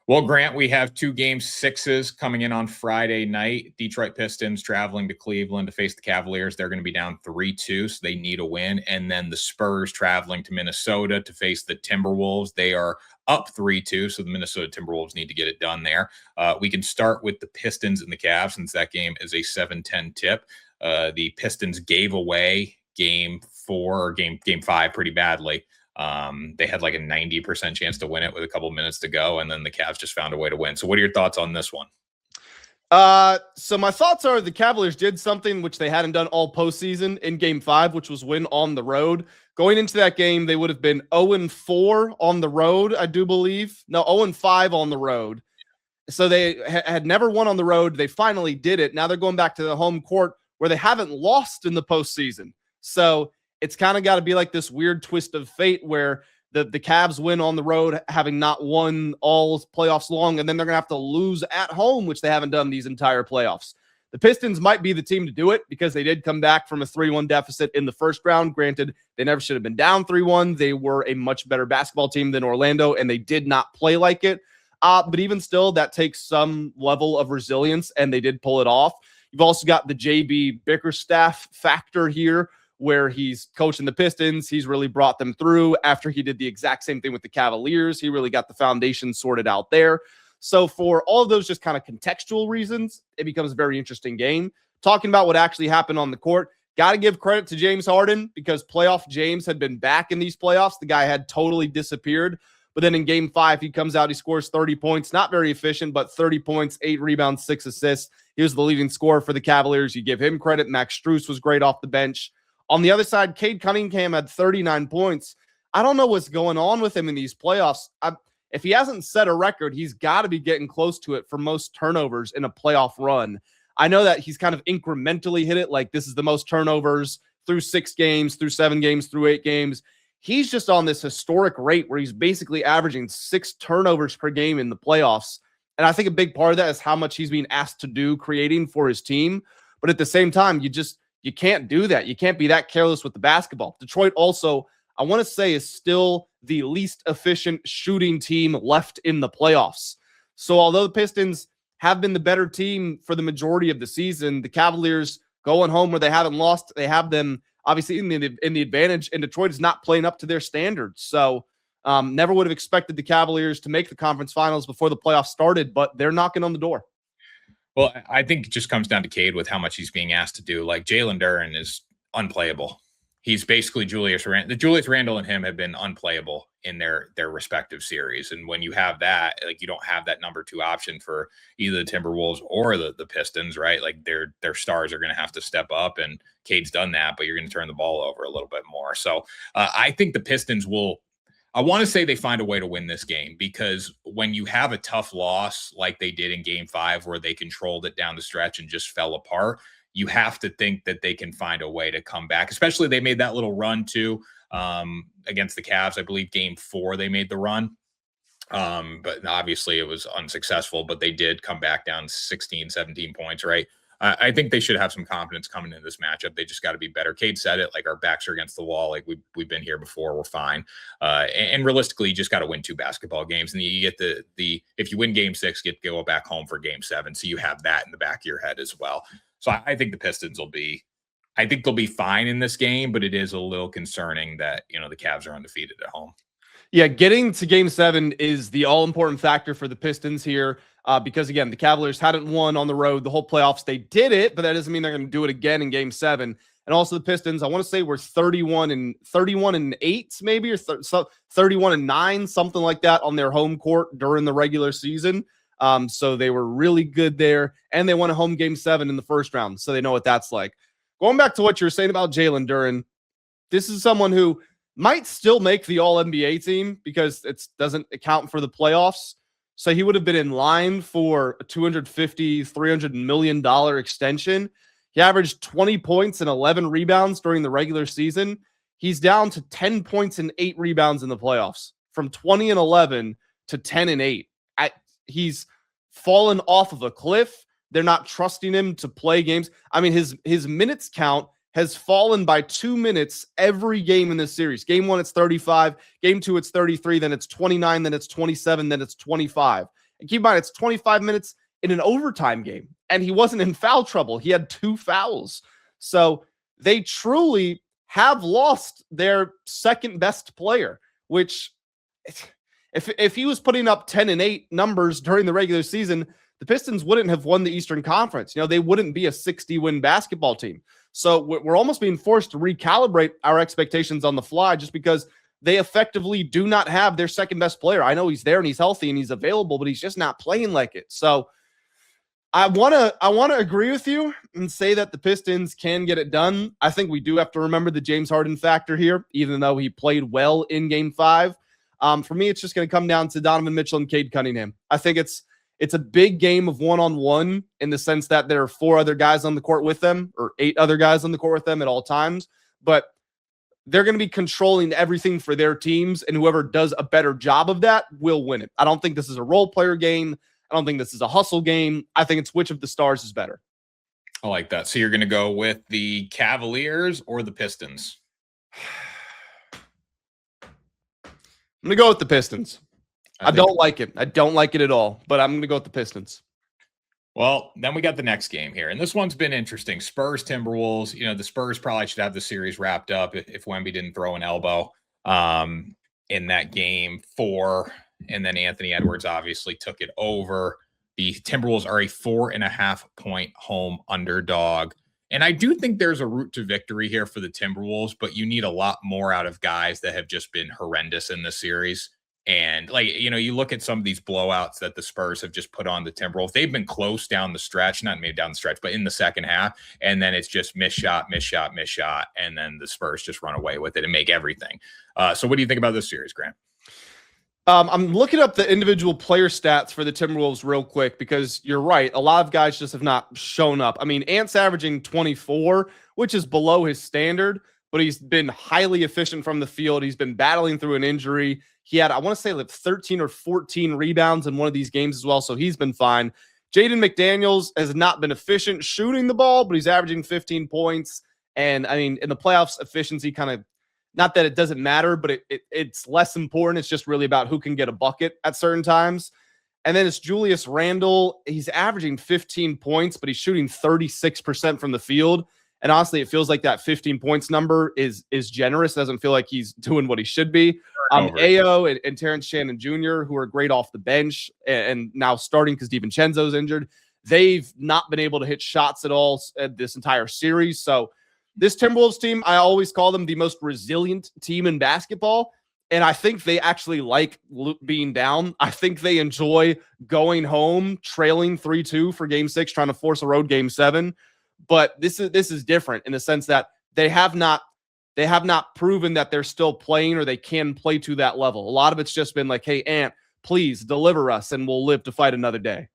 Well, Grant, we have two game sixes coming in on Friday night. Detroit Pistons traveling to Cleveland to face the Cavaliers. They're going to be down 3-2, so they need a win. And then the Spurs traveling to Minnesota to face the Timberwolves. They are up 3-2, so the Minnesota Timberwolves need to get it done there. We can start with the Pistons and the Cavs since that game is a 7-10 tip. The Pistons gave away game 4 or game 5 pretty badly. They had like a 90% chance to win it with a couple minutes to go, and then the Cavs just found a way to win. So what are your thoughts on this one? So my thoughts are the Cavaliers did something which they hadn't done all postseason in game 5, which was win on the road. Going into that game, they would have been 0-4 on the road, I do believe. No, 0-5 on the road. So they had never won on the road. They finally did it. Now they're going back to the home court where they haven't lost in the postseason. So it's kind of got to be like this weird twist of fate where the Cavs win on the road, having not won all playoffs long, and then they're going to have to lose at home, which they haven't done these entire playoffs. The Pistons might be the team to do it because they did come back from a 3-1 deficit in the first round. Granted, they never should have been down 3-1. They were a much better basketball team than Orlando, and they did not play like it. But even still, that takes some level of resilience, and they did pull it off. You've also got the JB Bickerstaff factor here, where he's coaching the Pistons. He's really brought them through after he did the exact same thing with the Cavaliers. He really got the foundation sorted out there. So for all of those just kind of contextual reasons, it becomes a very interesting game. Talking about what actually happened on the court, got to give credit to James Harden because playoff James had been back in these playoffs. The guy had totally disappeared. But then in game 5, he comes out, he scores 30 points. Not very efficient, but 30 points, 8 rebounds, 6 assists. He was the leading scorer for the Cavaliers. You give him credit. Max Strus was great off the bench. On the other side, Cade Cunningham had 39 points. I don't know what's going on with him in these playoffs. If he hasn't set a record, he's got to be getting close to it for most turnovers in a playoff run. I know that he's kind of incrementally hit it, like this is the most turnovers through 6 games, through 7 games, through 8 games. He's just on this historic rate where he's basically averaging 6 turnovers per game in the playoffs. And I think a big part of that is how much he's being asked to do creating for his team. But at the same time, you can't do that. You can't be that careless with the basketball. Detroit also, I want to say, is still the least efficient shooting team left in the playoffs. So although the Pistons have been the better team for the majority of the season, the Cavaliers going home where they haven't lost, they have them obviously in the advantage, and Detroit is not playing up to their standards. So never would have expected the Cavaliers to make the conference finals before the playoffs started, but they're knocking on the door. Well, I think it just comes down to Cade with how much he's being asked to do. Like Jalen Duren is unplayable. He's basically Julius Randle. Julius Randle and him have been unplayable in their respective series. And when you have that, like you don't have that number 2 option for either the Timberwolves or the Pistons, right? Like their stars are going to have to step up, and Cade's done that, but you're going to turn the ball over a little bit more. So I think the Pistons will. I want to say they find a way to win this game because when you have a tough loss like they did in game 5 where they controlled it down the stretch and just fell apart, you have to think that they can find a way to come back, especially they made that little run too against the Cavs. I believe game 4 they made the run. But obviously it was unsuccessful, but they did come back down 16, 17 points, right? I think they should have some confidence coming into this matchup. They just got to be better. Cade said it, like our backs are against the wall. Like we've been here before. We're fine. And realistically, you just got to win 2 basketball games. And you get the if you win game 6, get to go back home for game 7. So you have that in the back of your head as well. So I think the Pistons I think they'll be fine in this game, but it is a little concerning that, the Cavs are undefeated at home. Yeah, getting to game 7 is the all-important factor for the Pistons here because, again, the Cavaliers hadn't won on the road the whole playoffs. They did it, but that doesn't mean they're going to do it again in game 7. And also the Pistons, I want to say we're 31-8 maybe, or 31-9, something like that on their home court during the regular season. So they were really good there, and they won a home game 7 in the first round, so they know what that's like. Going back to what you were saying about Jalen Duren, this is someone who might still make the All-NBA team because it doesn't account for the playoffs. So he would have been in line for a $250-300 million extension. He averaged 20 points and 11 rebounds during the regular season. He's down to 10 points and 8 rebounds in the playoffs, from 20 and 11 to 10 and 8. He's fallen off of a cliff. They're not trusting him to play games. I mean, his minutes count has fallen by 2 minutes every game in this series. Game 1, it's 35. Game 2, it's 33. Then it's 29. Then it's 27. Then it's 25. And keep in mind, it's 25 minutes in an overtime game, and he wasn't in foul trouble. He had 2 fouls. So they truly have lost their second best player, which if he was putting up 10-8 numbers during the regular season, the Pistons wouldn't have won the Eastern Conference. They wouldn't be a 60-win basketball team. So we're almost being forced to recalibrate our expectations on the fly just because they effectively do not have their second best player. I know he's there and he's healthy and he's available, but he's just not playing like it. So I want to agree with you and say that the Pistons can get it done. I think we do have to remember the James Harden factor here, even though he played well in Game 5. For me, it's just going to come down to Donovan Mitchell and Cade Cunningham. I think it's a big game of one-on-one in the sense that there are 4 other guys on the court with them or 8 other guys on the court with them at all times. But they're going to be controlling everything for their teams, and whoever does a better job of that will win it. I don't think this is a role player game. I don't think this is a hustle game. I think it's which of the stars is better. I like that. So you're going to go with the Cavaliers or the Pistons? I'm going to go with the Pistons. I don't like it. I don't like it at all, but I'm going to go with the Pistons. Well, then we got the next game here, and this one's been interesting. Spurs, Timberwolves. The Spurs probably should have the series wrapped up if Wemby didn't throw an elbow in that game 4, and then Anthony Edwards obviously took it over. The Timberwolves are a 4.5-point home underdog, and I do think there's a route to victory here for the Timberwolves, but you need a lot more out of guys that have just been horrendous in this series. And you look at some of these blowouts that the Spurs have just put on the Timberwolves. They've been close down the stretch, not maybe down the stretch, but in the second half. And then it's just miss shot. And then the Spurs just run away with it and make everything. So what do you think about this series, Grant? I'm looking up the individual player stats for the Timberwolves real quick because you're right. A lot of guys just have not shown up. I mean, Ant's averaging 24, which is below his standard, but he's been highly efficient from the field. He's been battling through an injury. He had, I want to say, like 13 or 14 rebounds in one of these games as well, so he's been fine. Jaden McDaniels has not been efficient shooting the ball, but he's averaging 15 points. And, I mean, in the playoffs, efficiency kind of, not that it doesn't matter, but it's less important. It's just really about who can get a bucket at certain times. And then it's Julius Randle. He's averaging 15 points, but he's shooting 36% from the field. And honestly, it feels like that 15 points number is generous. It doesn't feel like he's doing what he should be. Ayo and Terrence Shannon Jr., who are great off the bench and now starting because DiVincenzo's injured, they've not been able to hit shots at all this entire series. So this Timberwolves team, I always call them the most resilient team in basketball. And I think they actually like being down. I think they enjoy going home, trailing 3-2 for Game 6, trying to force a road Game 7. But this is different in the sense that they have not proven that they're still playing or they can play to that level. A lot of it's just been like, hey, Ant, please deliver us and we'll live to fight another day.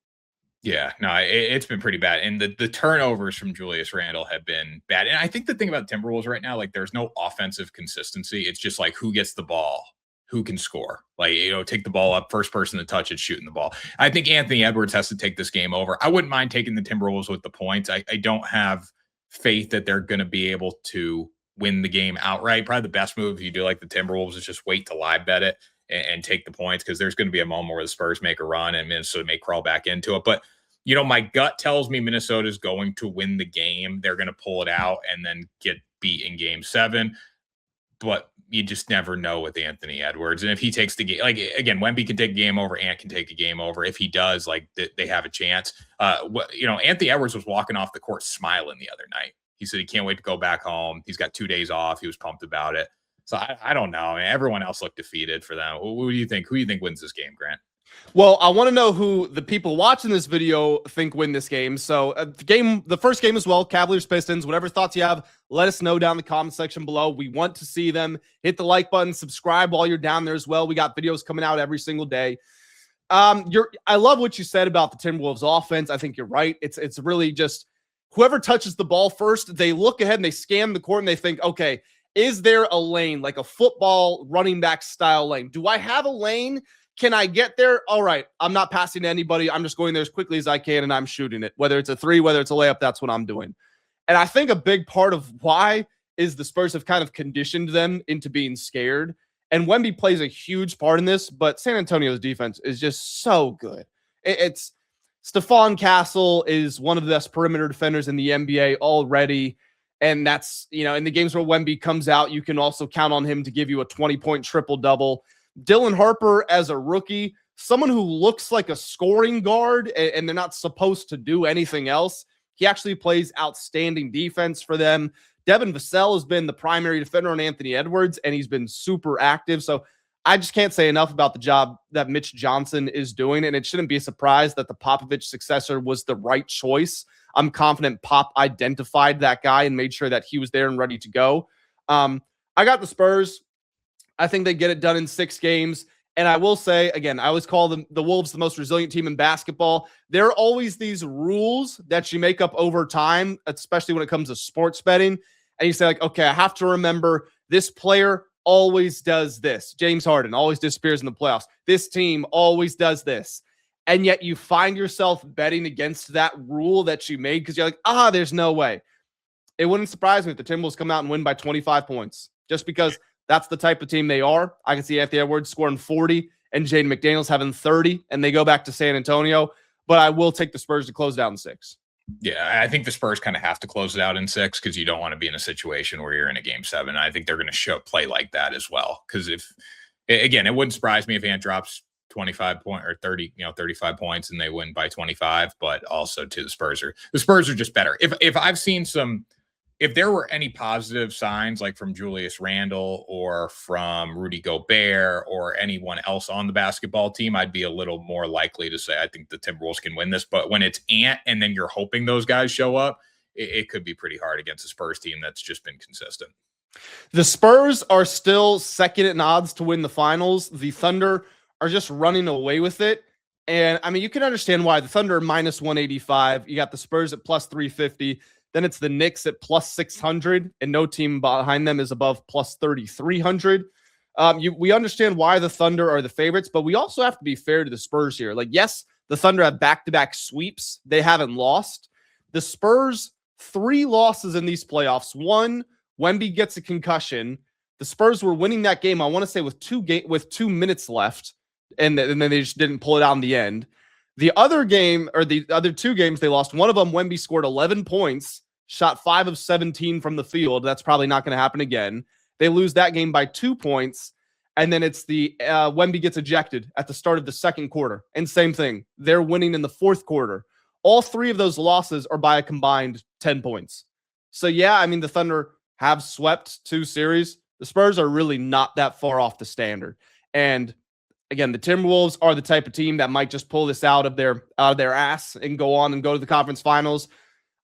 Yeah, no, it's been pretty bad. And the turnovers from Julius Randle have been bad. And I think the thing about Timberwolves right now, like there's no offensive consistency. It's just like who gets the ball, who can score. Like, take the ball up, first person to touch it, shooting the ball. I think Anthony Edwards has to take this game over. I wouldn't mind taking the Timberwolves with the points. I don't have faith that they're going to be able to win the game outright. Probably the best move if you do like the Timberwolves is just wait to live bet it and take the points because there's going to be a moment where the Spurs make a run and Minnesota may crawl back into it. But, my gut tells me Minnesota is going to win the game. They're going to pull it out and then get beat in Game 7. But you just never know with Anthony Edwards. And if he takes the game, like, again, Wemby can take a game over, Ant can take a game over. If he does, like, they have a chance. Anthony Edwards was walking off the court smiling the other night. He said he can't wait to go back home. He's got 2 days off. He was pumped about it. So I don't know. I mean, everyone else looked defeated for them. Who do you think? Who do you think wins this game, Grant? Well, I want to know who the people watching this video think win this game. So the first game as well, Cavaliers-Pistons, whatever thoughts you have, let us know down in the comment section below. We want to see them. Hit the like button, subscribe while you're down there as well. We got videos coming out every single day. I love what you said about the Timberwolves offense. I think you're right. It's really just whoever touches the ball first, they look ahead and they scan the court and they think, okay, is there a lane, like a football running back style lane? Do I have a lane? Can I get there? All right, I'm not passing to anybody. I'm just going there as quickly as I can, and I'm shooting it. Whether it's a 3, whether it's a layup, that's what I'm doing. And I think a big part of why is the Spurs have kind of conditioned them into being scared. And Wemby plays a huge part in this, but San Antonio's defense is just so good. It's Stephon Castle is one of the best perimeter defenders in the NBA already. And that's, in the games where Wemby comes out, you can also count on him to give you a 20-point triple-double. Dylan Harper as a rookie, someone who looks like a scoring guard, and they're not supposed to do anything else. He actually plays outstanding defense for them. Devin Vassell has been the primary defender on Anthony Edwards, and he's been super active. So I just can't say enough about the job that Mitch Johnson is doing, and it shouldn't be a surprise that the Popovich successor was the right choice. I'm confident Pop identified that guy and made sure that he was there and ready to go. I got the Spurs. I think they get it done in 6 games. And I will say, again, I always call them the Wolves the most resilient team in basketball. There are always these rules that you make up over time, especially when it comes to sports betting. And you say, like, okay, I have to remember this player always does this. James Harden always disappears in the playoffs. This team always does this. And yet you find yourself betting against that rule that you made because you're like, there's no way. It wouldn't surprise me if the Timberwolves come out and win by 25 points just because that's the type of team they are. I can see Anthony Edwards scoring 40 and Jaden McDaniels having 30, and they go back to San Antonio. But I will take the Spurs to close it out in 6. Yeah, I think the Spurs kind of have to close it out in 6 because you don't want to be in a situation where you're in a game 7. I think they're going to play like that as well. Because it wouldn't surprise me if Ant drops 25 point or 30, 35 points and they win by 25, but also to the Spurs are just better. If there were any positive signs like from Julius Randle or from Rudy Gobert or anyone else on the basketball team, I'd be a little more likely to say I think the Timberwolves can win this. But when it's Ant and then you're hoping those guys show up, it could be pretty hard against a Spurs team that's just been consistent. The Spurs are still second in odds to win the finals. The Thunder are just running away with it. And I mean, you can understand why. The Thunder are minus 185. You got the Spurs at plus 350. Then it's the Knicks at plus 600, and no team behind them is above plus 3,300. We understand why the Thunder are the favorites, but we also have to be fair to the Spurs here. Like, yes, the Thunder have back-to-back sweeps. They haven't lost. The Spurs, 3 losses in these playoffs. 1, Wemby gets a concussion. The Spurs were winning that game, I want to say, with 2 minutes left, and then they just didn't pull it out in the end. The other game, or the other 2 games they lost, one of them, Wemby scored 11 points, shot 5 of 17 from the field. That's probably not going to happen again. They lose that game by 2 points, and then it's the Wemby gets ejected at the start of the second quarter. And same thing, they're winning in the fourth quarter. All 3 of those losses are by a combined 10 points. So, yeah, I mean, the Thunder have swept 2 series. The Spurs are really not that far off the standard. And again, the Timberwolves are the type of team that might just pull this out of their ass and go on and go to the conference finals.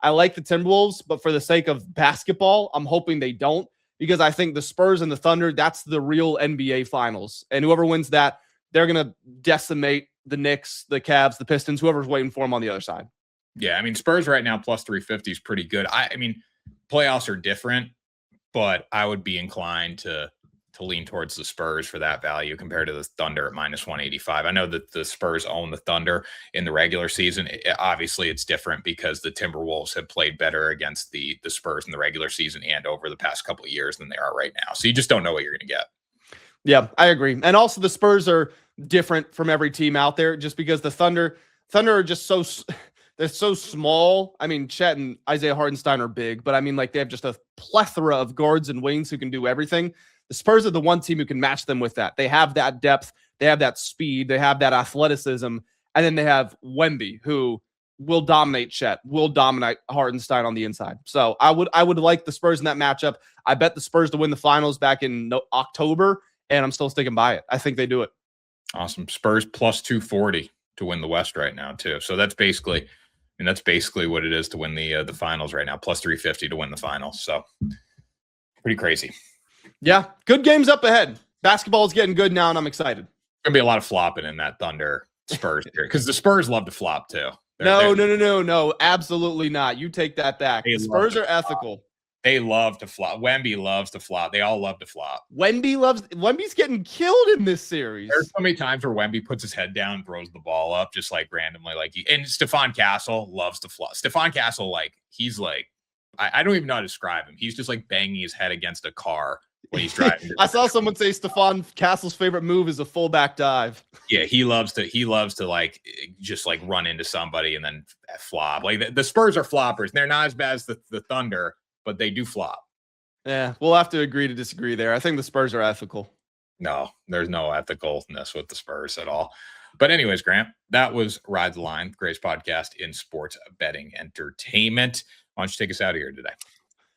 I like the Timberwolves, but for the sake of basketball, I'm hoping they don't, because I think the Spurs and the Thunder, that's the real NBA finals. And whoever wins that, they're going to decimate the Knicks, the Cavs, the Pistons, whoever's waiting for them on the other side. Yeah, I mean, Spurs right now plus 350 is pretty good. I mean, playoffs are different, but I would be inclined to lean towards the Spurs for that value compared to the Thunder at minus 185. I know that the Spurs own the Thunder in the regular season. Obviously, it's different because the Timberwolves have played better against the Spurs in the regular season and over the past couple of years than they are right now. So you just don't know what you're going to get. Yeah, I agree. And also the Spurs are different from every team out there just because the Thunder are just they're so small. I mean, Chet and Isaiah Hartenstein are big, but I mean, like, they have just a plethora of guards and wings who can do everything. The Spurs are the one team who can match them with that. They have that depth. They have that speed. They have that athleticism. And then they have Wemby, who will dominate Chet, will dominate Hartenstein on the inside. So I would like the Spurs in that matchup. I bet the Spurs to win the finals back in October, and I'm still sticking by it. I think they do it. Awesome. Spurs plus 240 to win the West right now, too. So that's basically what it is to win the finals right now. Plus 350 to win the finals. So pretty crazy. Yeah, good games up ahead. Basketball is getting good now, and I'm excited. Going to be a lot of flopping in that Thunder Spurs here because the Spurs love to flop too. No, absolutely not. You take that back. The Spurs are ethical. They love to flop. Wemby loves to flop. They all love to flop. Wemby's getting killed in this series. There's so many times where Wemby puts his head down, throws the ball up just like randomly, and Stephon Castle loves to flop. Stephon Castle, he's I don't even know how to describe him. He's just like banging his head against a car when he's driving. I saw someone say Stephon Castle's favorite move is a fullback dive. Yeah, he loves to like just like run into somebody and then flop. Like the Spurs are floppers. They're not as bad as the Thunder, but they do flop. Yeah, we'll have to agree to disagree there. I think the Spurs are ethical. No, there's no ethicalness with the Spurs at all. But anyways, Grant, that was Ride the Line, greatest podcast in sports betting entertainment. Why don't you take us out of here today?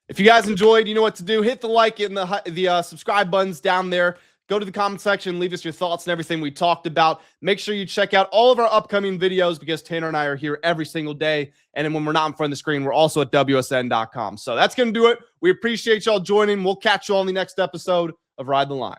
If you guys enjoyed, you know what to do. Hit the like and the subscribe buttons down there. Go to the comment section, leave us your thoughts and everything we talked about. Make sure you check out all of our upcoming videos because Tanner and I are here every single day. And then when we're not in front of the screen, we're also at WSN.com. So that's going to do it. We appreciate y'all joining. We'll catch you on the next episode of Ride the Line.